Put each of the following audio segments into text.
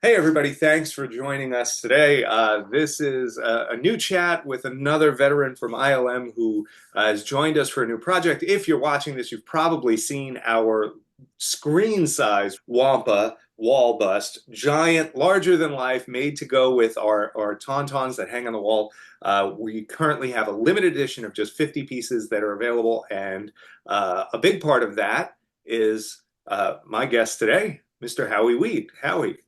Hey, everybody. Thanks for joining us today. This is a new chat with another veteran from ILM who has joined us for a new project. If you're watching this, you've probably seen our screen size Wampa wall bust, giant, larger than life, made to go with our tauntauns that hang on the wall. We currently have a limited edition of just 50 pieces that are available, and a big part of that is my guest today, Mr. Howie Weed. Howie.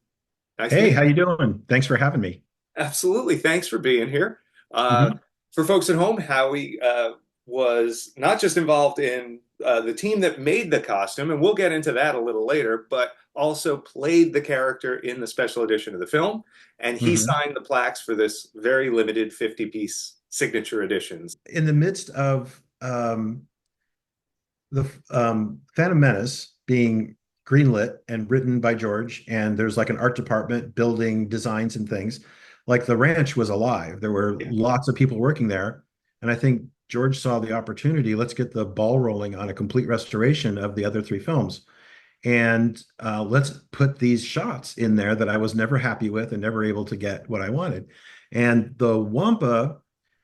Nice to Hey, meet how you. you doing? Thanks for having me. Absolutely. Thanks for being here. Uh, hmm for folks at home, Howie was not just involved in the team that made the costume, and we'll get into that a little later, but also played the character in the special edition of the film. And he hmm signed the plaques for this very limited 50-piece signature editions. In the midst of the Phantom Menace being greenlit and written by George, and there's like an art department building designs and things, like the ranch was alive. There were Yeah. lots of people working there. And I think George saw the opportunity. Let's get the ball rolling on a complete restoration of the other three films. And let's put these shots in there that I was never happy with and never able to get what I wanted. And the Wampa,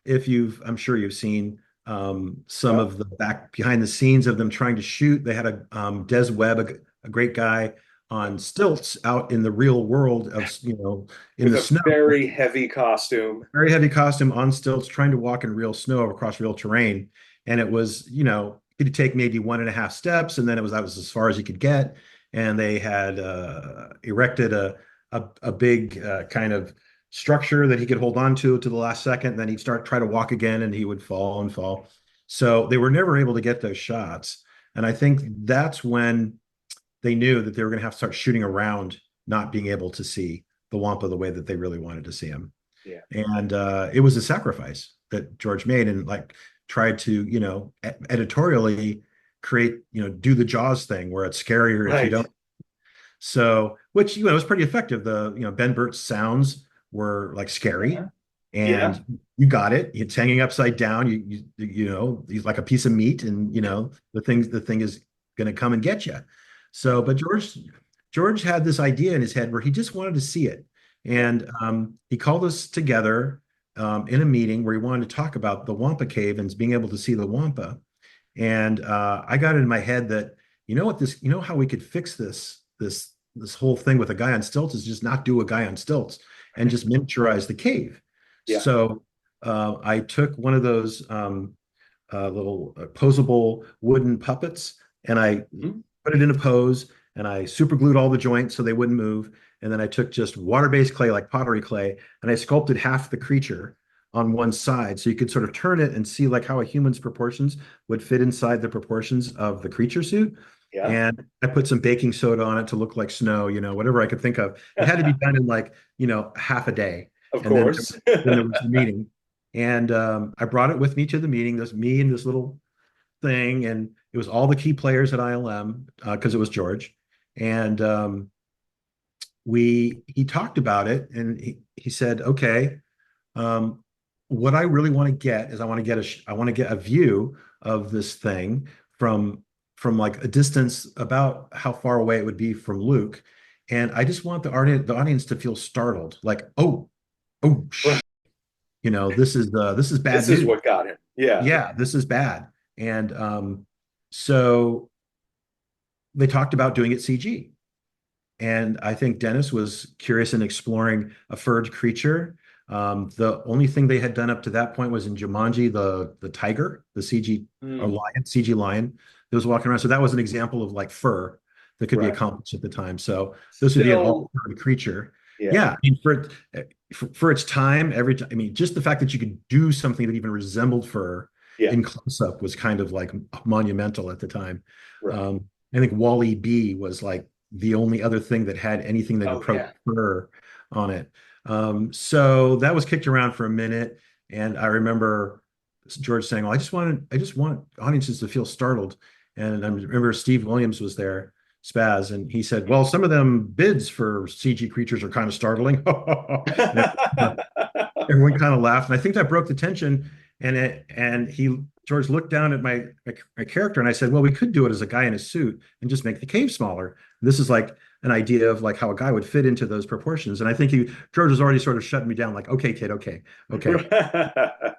if I'm sure you've seen some Yep. of the back behind the scenes of them trying to shoot. They had a Des Webb, a great guy on stilts out in the real world of, in With the a snow, very heavy costume. very heavy costume on stilts, trying to walk in real snow across real terrain. And it was, it'd take maybe 1.5 steps, and then that was as far as you could get. And they had erected a big kind of structure that he could hold on to the last second. Then he'd try to walk again, and he would fall and fall. So they were never able to get those shots. And I think that's when they knew that they were going to have to start shooting around, not being able to see the Wampa the way that they really wanted to see him. Yeah. And it was a sacrifice that George made, and like tried to, editorially create, do the Jaws thing where it's scarier if you Right. don't. So, which, was pretty effective. Ben Burt's sounds were like scary, Yeah. and you got it. It's hanging upside down. He's like a piece of meat, and the thing is going to come and get you. So, but George had this idea in his head where he just wanted to see it, Yeah. and he called us together in a meeting where he wanted to talk about the Wampa Cave and being able to see the Wampa. And I got it in my head that how we could fix this whole thing with a guy on stilts is just not do a guy on stilts and just miniaturize the cave. Yeah. So I took one of those little posable wooden puppets, and I Mhm. put it in a pose, and I super glued all the joints so they wouldn't move. And then I took just water-based clay, like pottery clay, and I sculpted half the creature on one side. So you could sort of turn it and see like how a human's proportions would fit inside the proportions of the creature suit. Yeah. And I put some baking soda on it to look like snow, whatever I could think of. It had to be done in like, half a day. Of And then course. then there was the meeting. And I brought it with me to the meeting. There's me and this little thing, and it was all the key players at ILM because it was George. And he talked about it, and he said, okay, um, what I really want to get is I want to get a view of this thing from like a distance about how far away it would be from Luke, and I just want the audience to feel startled, like, oh, Right. this is bad This is news. what got him. Yeah. Yeah, this is bad. And so they talked about doing it CG. And I think Dennis was curious in exploring a furred creature. The only thing they had done up to that point was in Jumanji, the tiger, the CG or Mm, lion, CG lion that was walking around. So that was an example of like fur that could be right. accomplished at the time. So this would be an all Still, furry creature. yeah. Yeah, I mean, for its time, every time, I mean, just the fact that you could do something that even resembled fur Yeah. in close up was kind of like monumental at the time. Right. I think Wally B was like the only other thing that had anything that Oh, approached yeah. fur on it. So that was kicked around for a minute, and I remember George saying, "Well, I just want audiences to feel startled." And I remember Steve Williams was there, Spaz, and he said, "Well, some of them bids for CG creatures are kind of startling." And everyone kind of laughed, and I think that broke the tension. And George looked down at my character, and I said, "Well, we could do it as a guy in a suit and just make the cave smaller." This is like an idea of like how a guy would fit into those proportions. And I think George was already sort of shutting me down, like, okay, kid, okay, okay.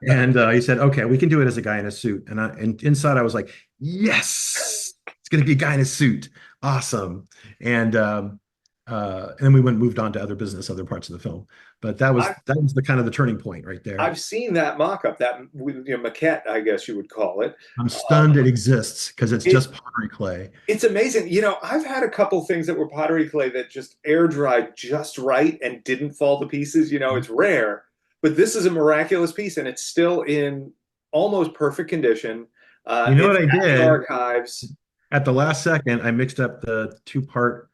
And he said, okay, we can do it as a guy in a suit. And inside I was like, yes, it's going to be a guy in a suit. Awesome. And then we went moved on to other business, other parts of the film. But that was the kind of the turning point right there. I've seen that mock-up, that maquette, I guess you would call it. I'm Um, stunned it exists because it's it just pottery clay. it's amazing. I've had a couple things that were pottery clay that just air dried just right and didn't fall to pieces. It's rare, but this is a miraculous piece, and it's still in almost perfect condition. You know It's what I at the did? archives. At the last second, I mixed up the two-part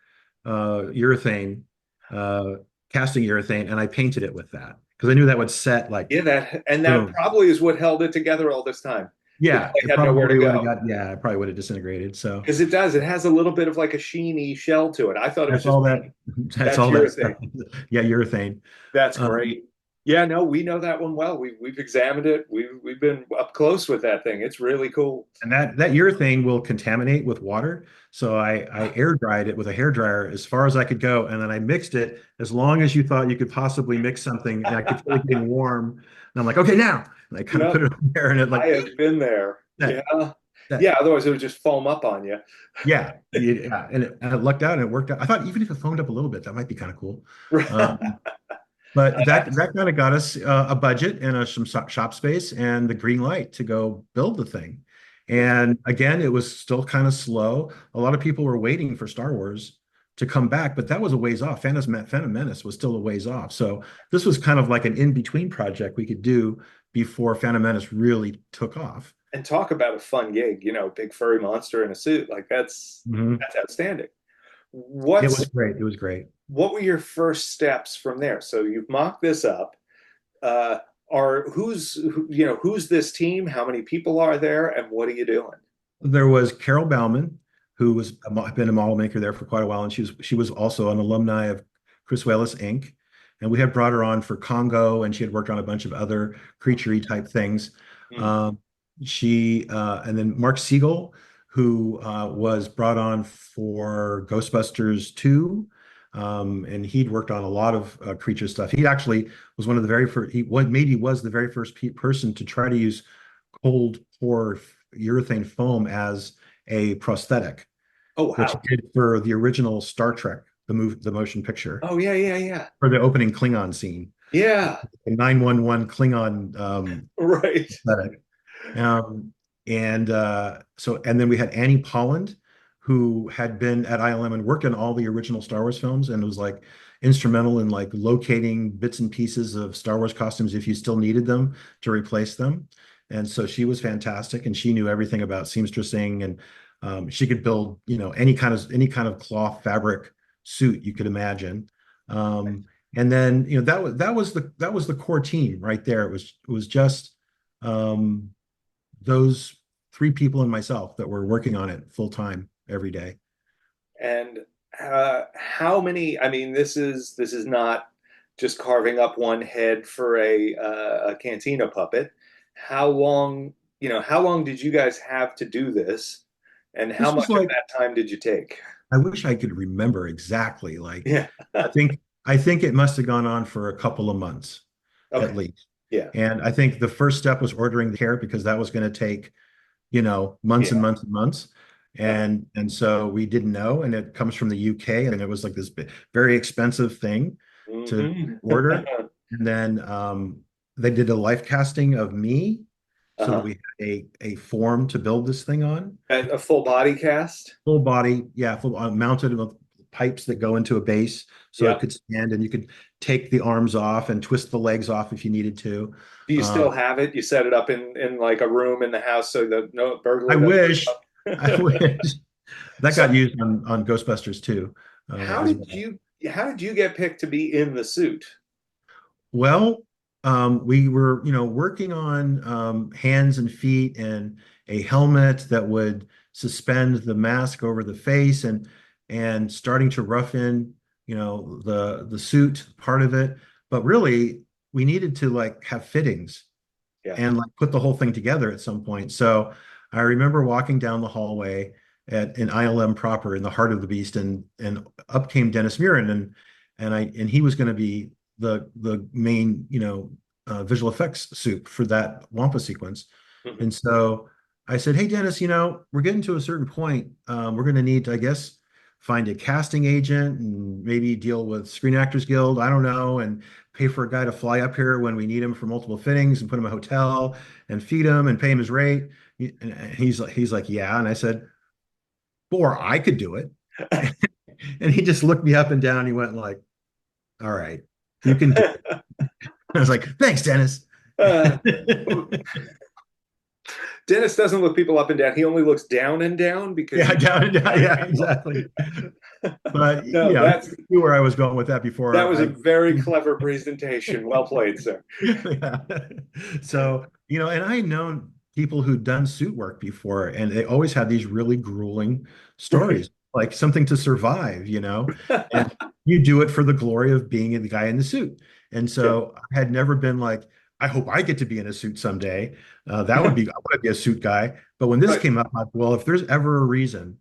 urethane, uh, casting urethane, and I painted it with that because I knew that would set like Yeah, that boom. probably is what held it together all this time. The Yeah, clay it had nowhere to probably would have go. got, yeah, it probably would have disintegrated. So Because it does. It has a little bit of like a sheeny shell to it. I thought it was that's just all that, paint. that's That's all that your stuff. thing. Yeah, urethane. That's Um, great. Yeah, no, we know that one well. We've examined it. We've been up close with that thing. It's really cool. and that urethane will contaminate with water. So I air dried it with a hair dryer as far as I could go, and then I mixed it as long as you thought you could possibly mix something, and I could feel it getting warm. And I'm like, okay, now, and I kind of put Yep, it on there, and it I like have been there. that Yeah. that Yeah, otherwise it would just foam up on you. yeah, and it lucked out and it worked out. I thought even if it foamed up a little bit, that might be kind of cool. Um, but that kind of got us a budget and some shop space and the green light to go build the thing. And again, it was still kind of slow. A lot of people were waiting for Star Wars to come back, but that was a ways off. Phantom Menace was still a ways off. So this was kind of like an in-between project we could do before Phantom Menace really took off. And talk about a fun gig, big furry monster in a suit. Like that's Mhm. that's outstanding. It What's was great. It was great. what were your first steps from there? So you've mocked this up. Uh, are who's this team? How many people are there, and what are you doing? There was Carol Bauman, who was been a model maker there for quite a while, and she was also an alumni of Chris Wallace Inc. And we had brought her on for Congo, and she had worked on a bunch of other creaturey type things. Hmm. Um, she and then Mark Siegel, who was brought on for Ghostbusters 2. And he'd worked on a lot of creature stuff. He actually was one of the very first, maybe was the very first person to try to use cold pour urethane foam as a prosthetic, Oh which he wow. did for the original Star Trek, the motion picture, Oh yeah, yeah, yeah, for the opening Klingon scene, yeah. the 911 Klingon Right. prosthetic. And then we had Annie Polland, who had been at ILM and worked on all the original Star Wars films and was like instrumental in like locating bits and pieces of Star Wars costumes if you still needed them to replace them. And so she was fantastic, and she knew everything about seamstressing, and she could build, any kind of cloth fabric suit you could imagine. And then that was the core team right there. It was just um, those three people and myself that were working on it full time every day. And how many? I mean, this is not just carving up one head for a cantina puppet. How long? How long did you guys have to do this? And how This was much of like, that time did you take? I wish I could remember exactly. Like, Yeah. I think it must have gone on for a couple of months Okay. at least. Yeah. And I think the first step was ordering the care because that was going to take, months and Yeah. months and months. Yep. And so we didn't know. And it comes from the UK, and it was like this very expensive thing to Hmm. order. And then they did a life casting of me so that Uh-huh. we had a form to build this thing on. A full body cast. Full body, yeah, full mounted with pipes that go into a base so it Yep. could stand, and you could take the arms off and twist the legs off if you needed to. Do you still Um, have it? You set it up in like a room in the house so that no I burglar doesn't wish, I come. wish that So got used on Ghostbusters too, how as did well. you how did you get picked to be in the suit? Well, we were, working on hands and feet and a helmet that would suspend the mask over the face, and starting to rough in, the suit part of it. But really, we needed to like have fittings Yeah. and like put the whole thing together at some point. So I remember walking down the hallway in ILM proper in the heart of the beast, and up came Dennis Muren, and he was going to be the main visual effects suit for that Wampa sequence. Mhm. And so I said, hey, Dennis, we're getting to a certain point. We're going to need to, I guess, find a casting agent and maybe deal with Screen Actors Guild. I don't know. And pay for a guy to fly up here when we need him for multiple fittings and put him in a hotel and feed him and pay him his rate. And he's like, yeah. And I said, or I could do it. And he just looked me up and down. He went like, all right, you can do it. I was like, thanks, Dennis. Uh, Dennis doesn't look people up and down. He only looks down and down because Yeah, he's down and down. right Yeah, angle. exactly. But No, he knew where I was going with that that before was a I. very clever presentation. Well played, sir. Yeah. So, and I had known people who'd done suit work before, and they always had these really grueling stories, like something to survive. And you do it for the glory of being the guy in the suit. And Yeah. so I had never been like, I hope I get to be in a suit someday. That would be, I want to be a suit guy. But when this But came up, I'm like, well, if there's ever a reason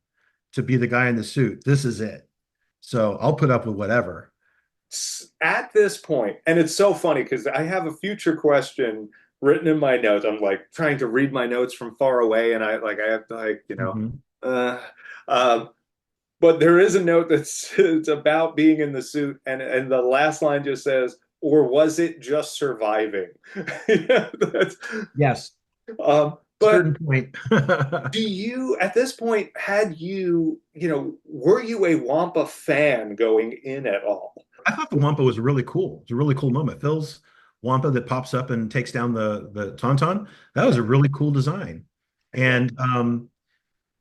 to be the guy in the suit, this is it. So I'll put up with whatever. at this point, and it's so funny because I have a future question written in my notes. I'm like trying to read my notes from far away, and I have to Mhm. uh, um, but there is a note that's it's about being in the suit, and the last line just says, "Or was it just surviving?" Yeah, Yes, but certain point. do you, at this point, were you a Wampa fan going in at all? I thought the Wampa was really cool. It's a really cool moment. Phil's Wampa that pops up and takes down the Tauntaun. That was a really cool design. Yeah. And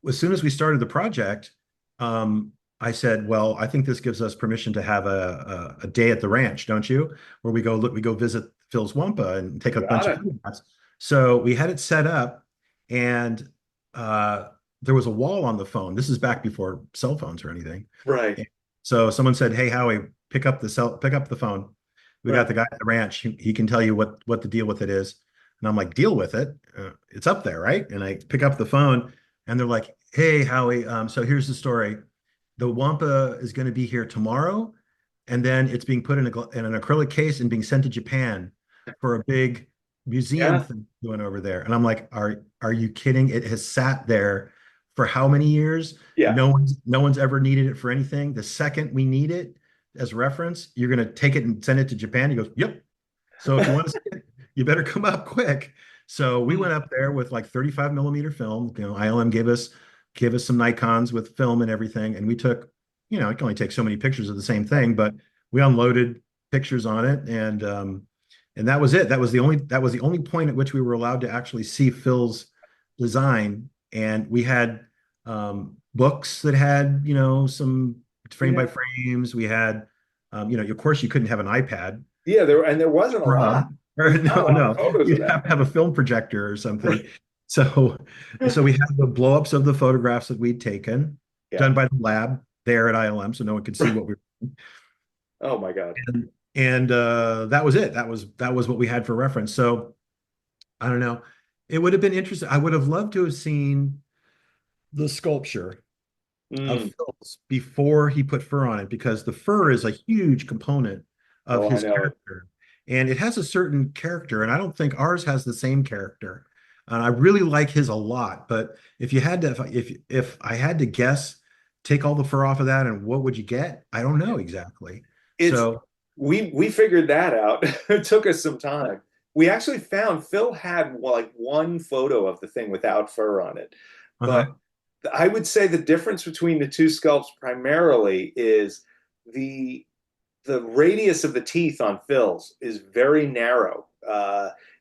as soon as we started the project, I said, "Well, I think this gives us permission to have a day at the ranch, don't you? Where we go visit Phil's Wampa and take a bunch Got of it. photographs." So we had it set up, and uh, there was a wall on the phone. This is back before cell phones or anything. Right. So someone said, "Hey, Howie, pick up the phone. We got Right. the guy at the ranch. He can tell you what the deal with it is." And I'm like, "Deal with it? It's up there, right?" And I pick up the phone, and they're like, "Hey, Howie, so here's the story. The Wampa is going to be here tomorrow, and then it's being put in an acrylic case and being sent to Japan for a big museum Yeah. thing going over there." And I'm like, "Are you kidding? It has sat there for how many years? Yeah. No one's ever needed it for anything. The second we need it as reference, you're going to take it and send it to Japan." He goes, "Yep. So if you want to see it, you better come up quick." So we went up there with like 35 millimeter film. ILM gave us some Nikons with film and everything, and we took, it can only take so many pictures of the same thing, but we unloaded pictures on it, and that was it. That was the only point at which we were allowed to actually see Phil's design, and we had books that had some frame by Yeah. frames. We had, of course, you couldn't have an iPad. Yeah. There wasn't a lot. Or There's not a no, lot of no, photos of you'd that. have to have a film projector or something. Right. So, so we had the blow-ups of the photographs that we'd taken, Yeah. done by the lab there at ILM, so no one could see what we were doing. Oh my God. And that was it. That was what we had for reference. So I don't know. It would have been interesting. I would have loved to have seen the sculpture of Mm. Phil's before he put fur on it, because the fur is a huge component of Oh, I his know it. character. And it has a certain character, and I don't think ours has the same character. And I really like his a lot. But if you had to, if I had to guess, take all the fur off of that, and what would you get? I don't know exactly. It's So, we figured that out. It took us some time. We actually found Phil had like one photo of the thing without fur on it, but uh-huh. I would say the difference between the two sculpts primarily is the the radius of the teeth on Phil's is very narrow.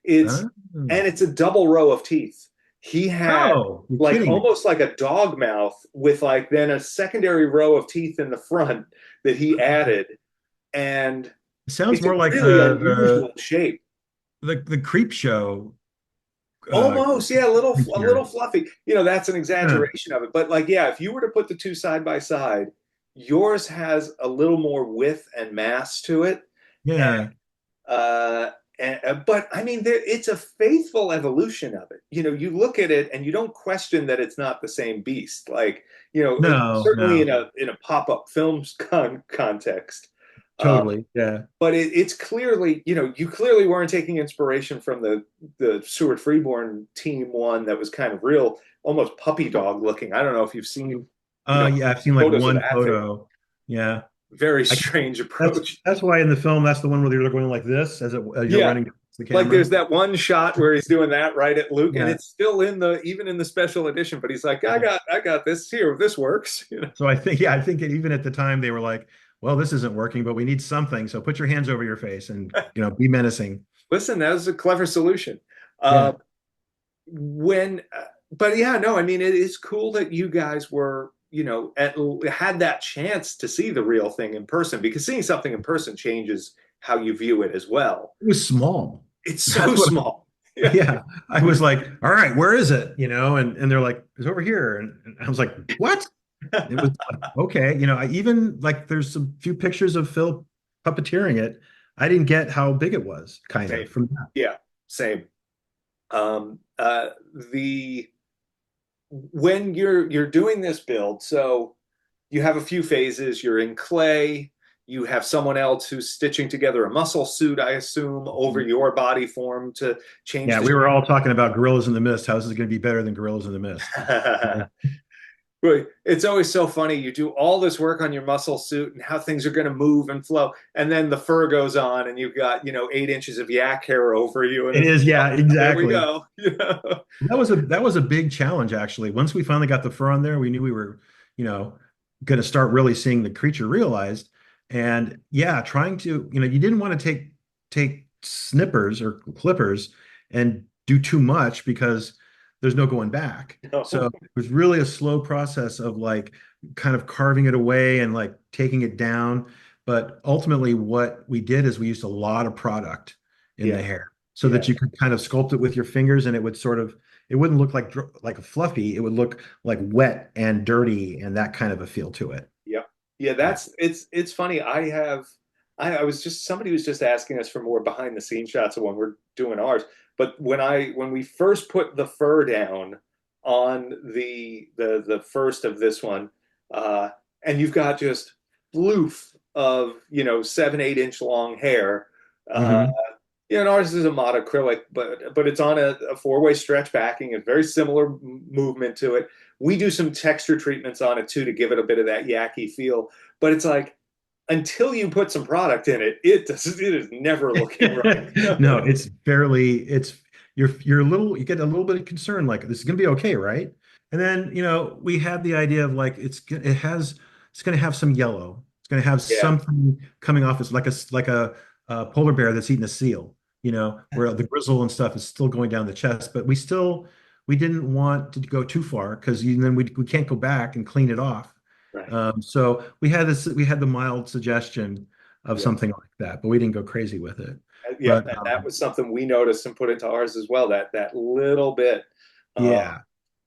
It's Oh, and it's a double row of teeth. He had oh, you're like kidding me. almost like a dog mouth with like then a secondary row of teeth in the front that he added, and It sounds it's a more like really unusual shape. the creep show. Uh, Almost, yeah, a little creature. fluffy. That's an Yeah, exaggeration of it, but like, yeah, if you were to put the two side by side, yours has a little more width and mass to it, and yeah. uh, But I mean, it's a faithful evolution of it. You look at it and you don't question that it's not the same beast. Like, No, certainly in no, a pop-up films context. totally. Yeah. But it's clearly, you clearly weren't taking inspiration from the Stuart Freeborn team one that was kind of real, almost puppy dog looking. I don't know if you've seen, Yeah, I've seen like photos of one that thing. photo. Yeah. Very I strange that's approach. that's why in the film that's the one where they're going like this as you're Yeah. running towards the Like there's camera. that one shot where he's doing that right at Luke, and Yeah. it's still even in the special edition, but he's like, I Yeah. got this here. This works. So I think yeah, I think that even at the time they were like, well, this isn't working, but we need something. So put your hands over your face and be menacing. Listen, that was a clever solution. Uh, Yeah. when, but yeah, no, I mean, it is cool that you guys were, had that chance to see the real thing in person, because seeing something in person changes how you view it as well. It was small. It's so That's what small. Yeah. yeah. I was like, all right, where is it? And they're like, it's over here. And I was like, what? It was like, okay. I even like there's some few pictures of Phil puppeteering it. I didn't get how big it was, kind of Same. from that. Yeah, same. Um, uh, the when you're doing this build, so you have a few phases. You're in clay. You have someone else who's stitching together a muscle suit, I assume, over your body form to change Yeah, the we were all talking about Gorillas in the Mist. How this is going to be better than Gorillas in the Mist. shape. But it's always so funny. You do all this work on your muscle suit and how things are going to move and flow, and then the fur goes on, and you've got 8 inches of yak hair over you, and It it's is, yeah, there we exactly. go. That was a big challenge actually. Once we finally got the fur on there, we knew we were, going to start really seeing the creature realized. And yeah, trying to, you didn't want to take snippers or clippers and do too much because there's no going back. So No. it was really a slow process of like kind of carving it away and like taking it down. But ultimately, what we did is we used a lot of product in the Yeah, hair so yeah, that you could kind of sculpt it with your fingers and it would sort of it wouldn't look like a fluffy. It would look like wet and dirty and that kind of a feel to it. yeah, yeah. Yeah. It's funny. I was just somebody was just asking us for more behind the scenes shots of when we're doing ours. But when we first put the fur down on the first of this one, uh, and you've got just floof of 7-8 inch long hair. Uh, Hmm. and ours is a monocrylic, but it's on a four-way stretch backing, a very similar movement to it. We do some texture treatments on it too to give it a bit of that yaki feel. But it's like until you put some product in it, it is never looking right. No, you're a little you get a little bit of concern like this is gonna be okay, right? And then we had the idea of like it's gonna have some yellow. It's gonna have Yeah, something coming off as like a polar bear that's eating a seal, where the grizzle and stuff is still going down the chest, but we didn't want to go too far because then we can't go back and clean it off. right. So we had the mild suggestion of Yeah, something like that, but we didn't go crazy with it. yeah, But and that was something we noticed and put into ours as well. That little bit, uh, yeah,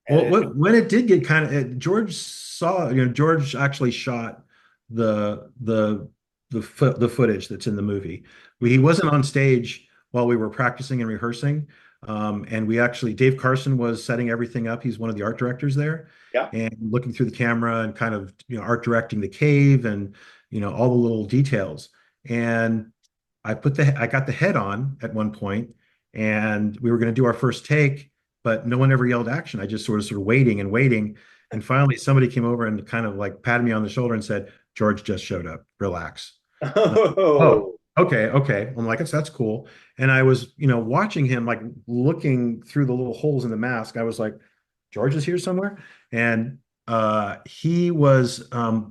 and well, when it did get kind of George saw, George actually shot the the the footage that's in the movie. He wasn't on stage while we were practicing and rehearsing. And we actually Dave Carson was setting everything up. He's one of the art directors there yeah, and looking through the camera and kind of art directing the cave and all the little details. And I got the head on at one point, and we were going to do our first take, but no one ever yelled action. I just sort of waiting and waiting, and finally somebody came over and kind of like patted me on the shoulder and said, "George just showed up. Relax." And oh, oh, okay, okay. I'm like, that's cool. And I was, watching him like looking through the little holes in the mask. I was like, George is here somewhere. And he was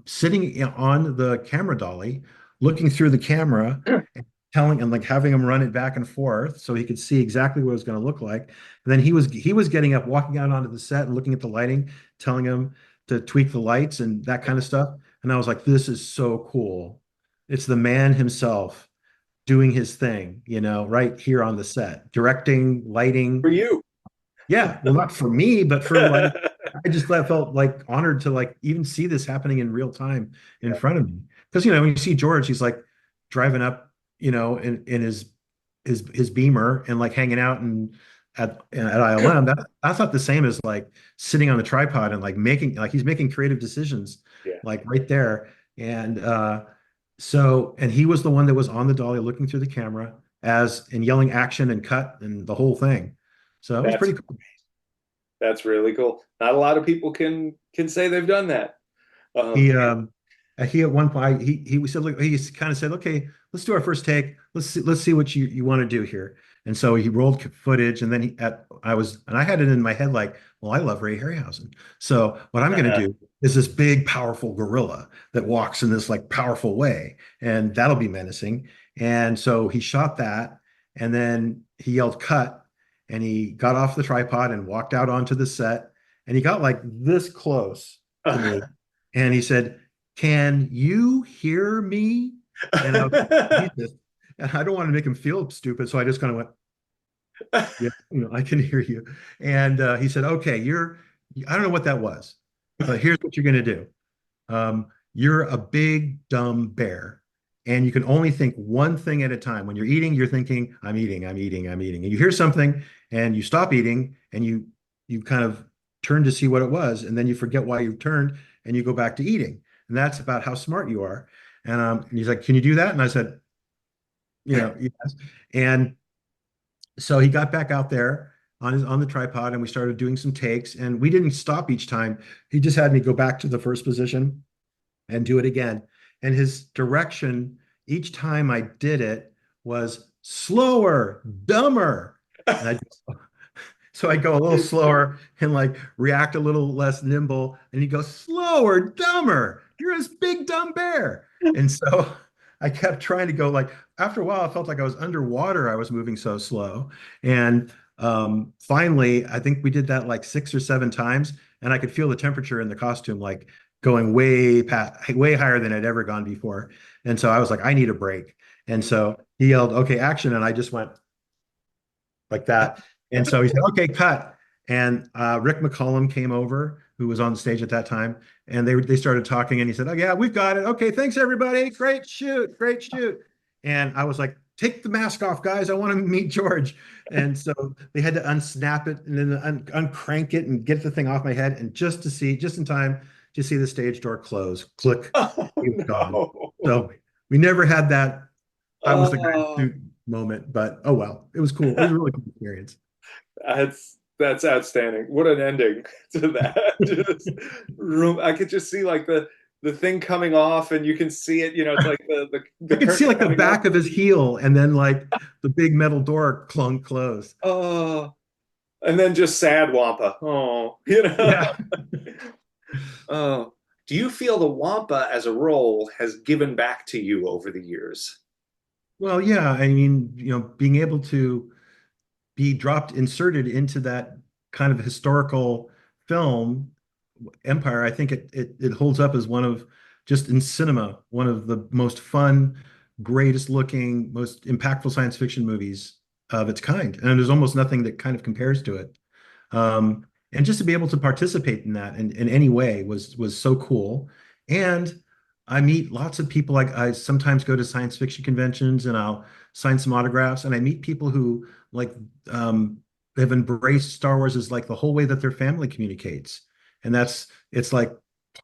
sitting on the camera dolly, looking through the camera and telling and like having him run it back and forth so he could see exactly what it was going to look like. And then he was getting up, walking out onto the set and looking at the lighting, telling him to tweak the lights and that kind of stuff. And I was like, this is so cool. It's the man himself doing his thing, right here on the set, directing, lighting. for you. Yeah, well, not for me, but for like, I just felt like honored to like even see this happening in real time in Yeah, front of me. Because when you see George, he's like driving up, in his his Beamer and like hanging out and at ILM. That that's not the same as like sitting on the tripod and like making like he's making creative decisions Yeah, like right there. And and he was the one that was on the dolly looking through the camera as and yelling action and cut and the whole thing. So it was that's pretty cool. that's really cool. Not a lot of people can say they've done that. He Um, um he at one point he said look he kind of said okay let's do our first take let's see what you want to do here and so he rolled footage and then I had it in my head like well I love Ray Harryhausen so what I'm going to do is this big powerful gorilla that walks in this like powerful way and that'll be menacing and so he shot that and then he yelled cut and he got off the tripod and walked out onto the set and he got like this close to me and he said, "Can you hear me?" And I was like, Jesus. And I don't want to make him feel stupid. So I just kind of went, yeah, I can hear you. And he said, okay, I don't know what that was, but here's what you're going to do. You're a big, dumb bear. And you can only think one thing at a time. When you're eating, you're thinking, I'm eating, I'm eating, I'm eating. And you hear something and you stop eating and you kind of turn to see what it was. And then you forget why you turned and you go back to eating. And that's about how smart you are. And he's like, can you do that? And I said, yes. And so he got back out there on the tripod and we started doing some takes and we didn't stop each time. He just had me go back to the first position and do it again. And his direction each time I did it was slower, dumber. And I just, so I go a little slower and like react a little less nimble. And he goes, slower, dumber. You're this big dumb bear. And so I kept trying to go like after a while, I felt like I was underwater. I was moving so slow. And finally, I think we did that like 6 or 7 times, and I could feel the temperature in the costume like going way higher than I'd ever gone before. And so I was like, I need a break. And so he yelled, okay, action. And I just went like that. And so he said, okay, cut. And Rick McCollum came over, who was on the stage at that time, and they started talking. And he said, "Oh yeah, we've got it. Okay, thanks everybody. Great shoot, great shoot." And I was like, "Take the mask off, guys. I want to meet George." And so they had to unsnap it and then uncrank it and get the thing off my head, and just in time to see the stage door close. Click, oh he was gone. no. So we never had that. I was the guy in the Oh, suit moment, but oh well, it was cool. It was a really cool experience. that's outstanding. What an ending to that. Just room. I could just see like the thing coming off, and you can see it. It's like the I could see curtain like the coming up. back of his heel and then like the big metal door clunk closed. Oh, and then just sad Wampa. Oh. Yeah. Oh, do you feel the Wampa as a role has given back to you over the years? Well, yeah. I mean, being able to be inserted into that kind of historical film, Empire, I think it holds up as one of just in cinema, one of the most fun, greatest looking, most impactful science fiction movies of its kind. And there's almost nothing that kind of compares to it. And just to be able to participate in that in any way was so cool. And I meet lots of people. Like I sometimes go to science fiction conventions and I'll sign some autographs. And I meet people who like have embraced Star Wars as like the whole way that their family communicates, and it's like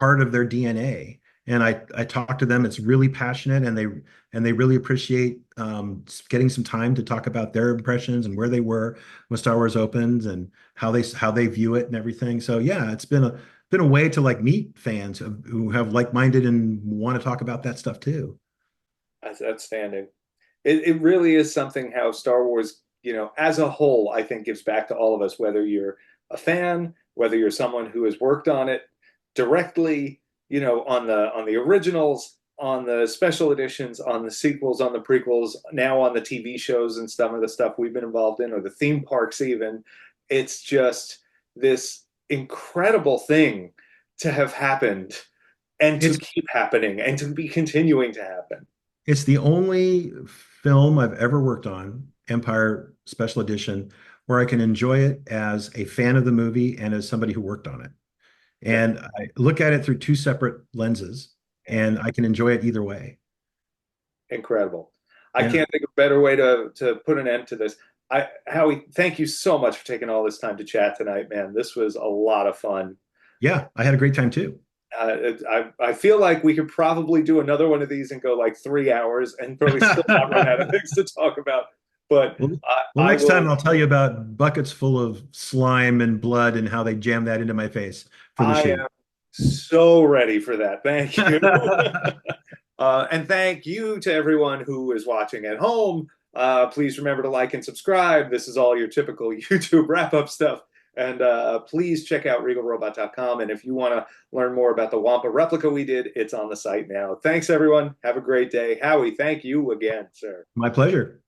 part of their DNA. And I talk to them. It's really passionate, and they really appreciate getting some time to talk about their impressions and where they were when Star Wars opens and how they view it and everything. So yeah, it's been a way to like meet fans who have like-minded and want to talk about that stuff too. That's outstanding. It really is something how Star Wars, as a whole, I think gives back to all of us, whether you're a fan, whether you're someone who has worked on it directly, on the originals, on the special editions, on the sequels, on the prequels, now on the TV shows and some of the stuff we've been involved in, or the theme parks even. It's just this incredible thing to have happened and to It's keep happening and to be continuing to happen. It's the only film I've ever worked on, Empire Special Edition, where I can enjoy it as a fan of the movie and as somebody who worked on it. Yeah, And I look at it through two separate lenses, yeah. and I can enjoy it either way. Incredible. I Yeah. can't think of a better way to put an end to this. Howie, thank you so much for taking all this time to chat tonight, man. This was a lot of fun. Yeah, I had a great time too. I feel like we could probably do another one of these and go like 3 hours and probably still not run out of things to talk about. But Well, well, I next time will. I'll tell you about buckets full of slime and blood and how they jam that into my face for the I shoot. am so ready for that. Thank you. And thank you to everyone who is watching at home. Please remember to like and subscribe. This is all your typical YouTube wrap up stuff. And please check out regalrobot.com. And if you want to learn more about the Wampa replica we did, it's on the site now. Thanks, everyone. Have a great day. Howie, thank you again, sir. My pleasure.